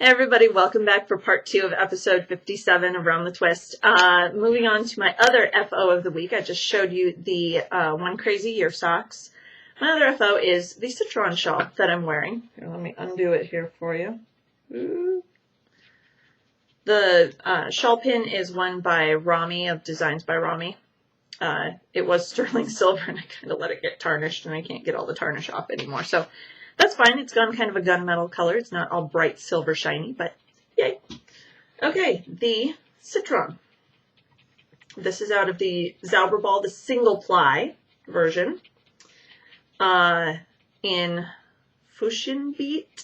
Hey everybody, welcome back for part 2 of episode 57 of Around the Twist. Moving on to my other FO of the week. I just showed you the One Crazy Year socks. My other FO is the Citron shawl that I'm wearing. Here, let me undo it here for you. Ooh. The shawl pin is one by Rami of Designs by Rami. It was sterling silver and I kind of let it get tarnished and I can't get all the tarnish off anymore. So that's fine. It's gone kind of a gunmetal color. It's not all bright silver shiny, but yay. Okay, the Citron. This is out of the Zauberball, the single ply version. In Fuchsian Beet.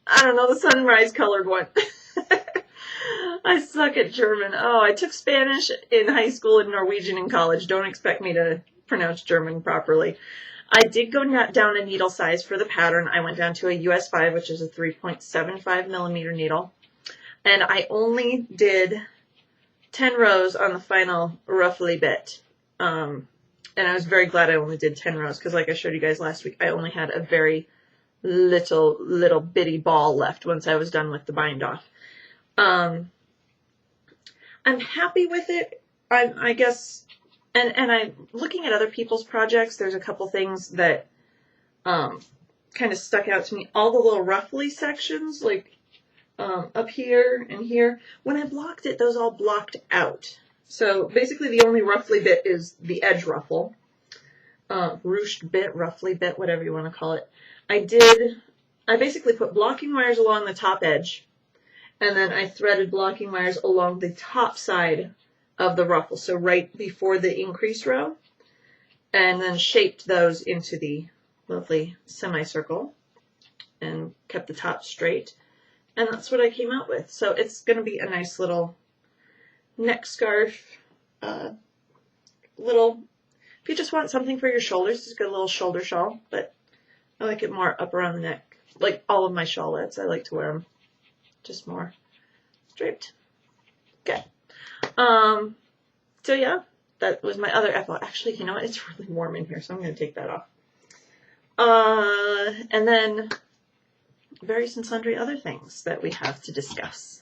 I don't know, the sunrise colored one. I suck at German. Oh, I took Spanish in high school and Norwegian in college. Don't expect me to pronounce German properly. I did go down a needle size for the pattern. I went down to a US 5, which is a 3.75 millimeter needle. And I only did 10 rows on the final roughly bit. And I was very glad I only did 10 rows because like I showed you guys last week, I only had a very little bitty ball left once I was done with the bind off. I'm happy with it. I guess, and I'm looking at other people's projects. There's a couple things that kind of stuck out to me. All the little ruffly sections, like up here and here. When I blocked it, those all blocked out. So basically the only ruffly bit is the edge ruffle. Ruched bit, ruffly bit, whatever you want to call it. I basically put blocking wires along the top edge. And then I threaded blocking wires along the top side of the ruffle, so right before the increase row, and then shaped those into the lovely semicircle and kept the top straight. And that's what I came out with. So it's going to be a nice little neck scarf. If you just want something for your shoulders, it's got a little shoulder shawl, but I like it more up around the neck. Like all of my shawlettes, I like to wear them just more draped. Okay. So yeah, that was my other FO. Actually, you know what? It's really warm in here, so I'm going to take that off. And then various and sundry other things that we have to discuss.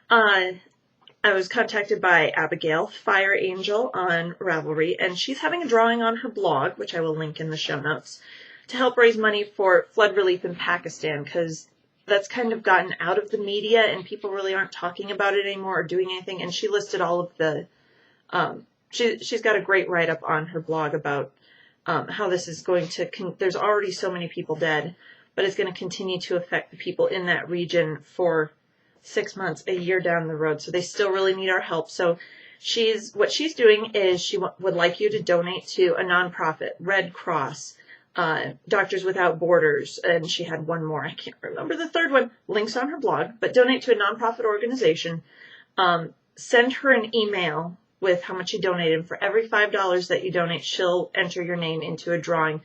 I was contacted by Abigail, Fire Angel on Ravelry, and she's having a drawing on her blog, which I will link in the show notes, to help raise money for flood relief in Pakistan, because that's kind of gotten out of the media and people really aren't talking about it anymore or doing anything. And she listed all of the, she's got a great write-up on her blog about how this is going to, there's already so many people dead, but it's going to continue to affect the people in that region for 6 months, a year down the road. So they still really need our help. So what she's doing is she would like you to donate to a nonprofit, Red Cross, Doctors Without Borders, and she had one more. I can't remember the third one. Links on her blog, but donate to a nonprofit organization. Send her an email with how much you donated. For every $5 that you donate, she'll enter your name into a drawing.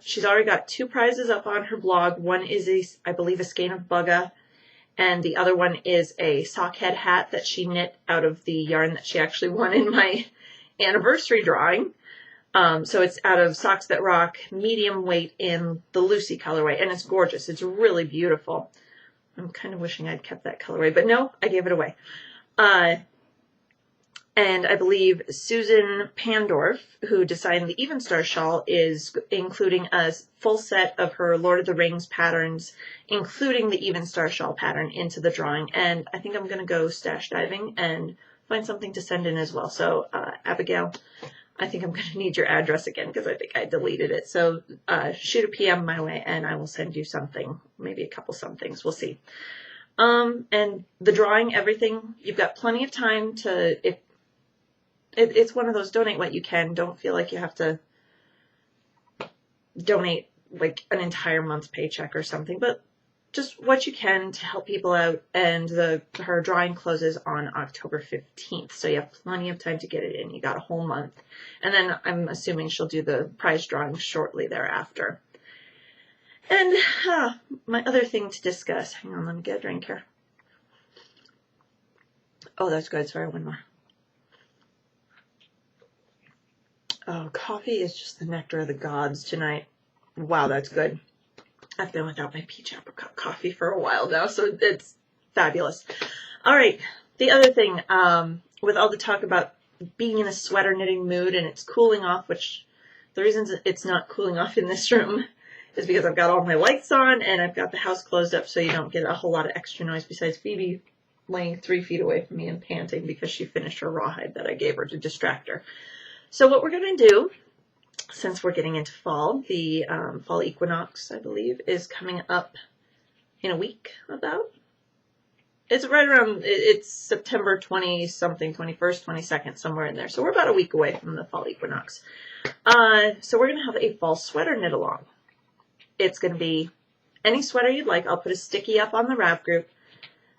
She's already got 2 prizes up on her blog. One is, I believe, a skein of bugga, and the other one is a sock head hat that she knit out of the yarn that she actually won in my anniversary drawing. So it's out of Socks That Rock, medium weight in the Lucy colorway, and it's gorgeous. It's really beautiful. I'm kind of wishing I'd kept that colorway, but no, I gave it away. And I believe Susan Pandorf, who designed the Evenstar shawl, is including a full set of her Lord of the Rings patterns, including the Evenstar shawl pattern, into the drawing. And I think I'm going to go stash diving and find something to send in as well. So, Abigail, I think I'm going to need your address again because I think I deleted it. So shoot a PM my way and I will send you something, maybe a couple somethings. We'll see. And the drawing, everything, you've got plenty of time to, if it's one of those donate what you can. Don't feel like you have to donate like an entire month's paycheck or something, but just what you can to help people out. And her drawing closes on October 15th, so you have plenty of time to get it in. You got a whole month. And then I'm assuming she'll do the prize drawing shortly thereafter. And my other thing to discuss, hang on, let me get a drink here. Oh, that's good. Sorry, one more. Oh, coffee is just the nectar of the gods tonight. Wow, that's good. I've been without my peach apricot coffee for a while now, so it's fabulous. All right, the other thing, with all the talk about being in a sweater knitting mood and it's cooling off, which the reason it's not cooling off in this room is because I've got all my lights on and I've got the house closed up so you don't get a whole lot of extra noise besides Phoebe laying 3 feet away from me and panting because she finished her rawhide that I gave her to distract her. So what we're going to do, since we're getting into fall, the fall equinox, I believe, is coming up in a week about. It's right around, it's September 20-something, 21st, 22nd, somewhere in there. So we're about a week away from the fall equinox. So we're going to have a fall sweater knit along. It's going to be any sweater you'd like. I'll put a sticky up on the Rav group.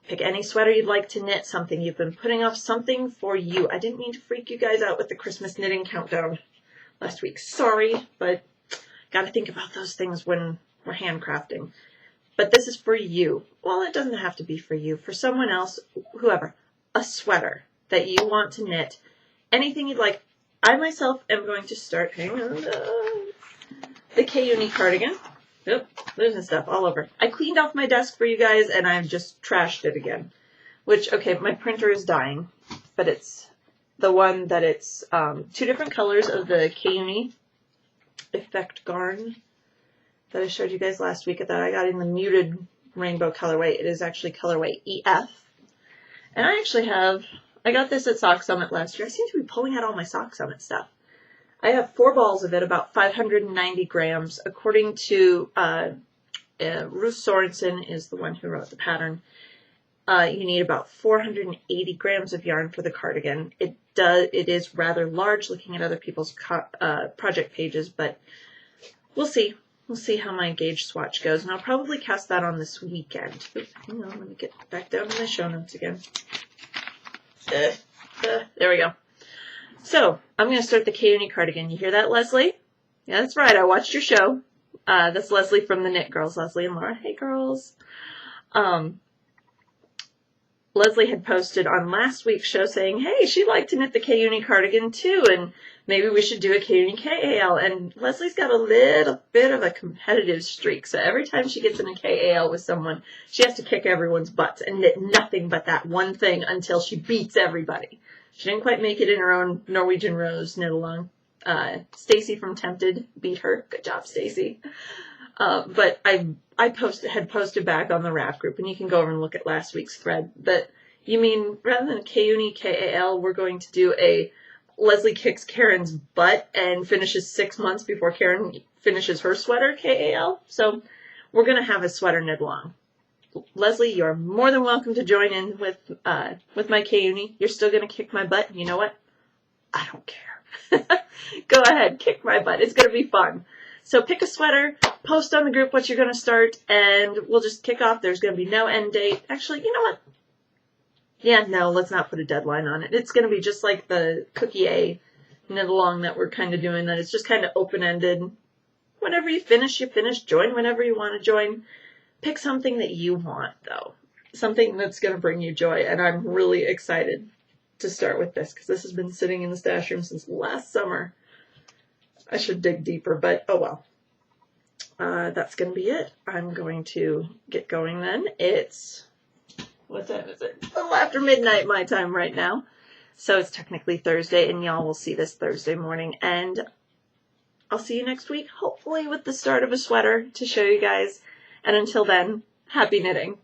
Pick any sweater you'd like to knit, something you've been putting off, something for you. I didn't mean to freak you guys out with the Christmas knitting countdown last week. Sorry, but got to think about those things when we're handcrafting. But this is for you. Well, it doesn't have to be for you. For someone else, whoever. A sweater that you want to knit. Anything you'd like. I myself am going to start, hang on, the K-Uni cardigan. Yep, losing stuff all over. I cleaned off my desk for you guys, and I've just trashed it again. Which, okay, my printer is dying. But it's the one that it's 2 different colors of the K-Uni Effect Garn that I showed you guys last week that I got in the muted rainbow colorway. It is actually colorway EF. And I actually I got this at Sock Summit last year. I seem to be pulling out all my Sock Summit stuff. I have 4 balls of it, about 590 grams. According to Ruth Sorensen is the one who wrote the pattern. You need about 480 grams of yarn for the cardigan. It is rather large looking at other people's project pages, but we'll see. We'll see how my gauge swatch goes, and I'll probably cast that on this weekend. Oops, hang on, let me get back down to my show notes again. There we go. So, I'm going to start the K-Uni cardigan. You hear that, Leslie? Yeah, that's right. I watched your show. That's Leslie from the Knit Girls, Leslie and Laura. Hey, girls. Leslie had posted on last week's show saying, hey, she'd like to knit the K-Uni cardigan too, and maybe we should do a K-Uni KAL. And Leslie's got a little bit of a competitive streak, so every time she gets in a KAL with someone, she has to kick everyone's butts and knit nothing but that one thing until she beats everybody. She didn't quite make it in her own Norwegian Rose knit along. Stacy from Tempted beat her. Good job, Stacy. But I had posted back on the Rav group, and you can go over and look at last week's thread, that you mean rather than a K-Uni KAL, we're going to do a Leslie kicks Karen's butt and finishes 6 months before Karen finishes her sweater KAL. So we're going to have a sweater knit along. Leslie, you're more than welcome to join in with my K-Uni. You're still going to kick my butt, and you know what? I don't care. Go ahead, kick my butt. It's going to be fun. So pick a sweater, post on the group what you're going to start, and we'll just kick off. There's going to be no end date. Actually, you know what? Yeah, no, let's not put a deadline on it. It's going to be just like the Cookie A knit along that we're kind of doing, that it's just kind of open-ended. Whenever you finish, you finish. Join whenever you want to join. Pick something that you want, though. Something that's going to bring you joy, and I'm really excited to start with this because this has been sitting in the stash room since last summer. I should dig deeper, but oh well. That's going to be it. I'm going to get going then. It's, what time is it? A little after midnight my time right now. So it's technically Thursday, and y'all will see this Thursday morning. And I'll see you next week, hopefully with the start of a sweater to show you guys. And until then, happy knitting.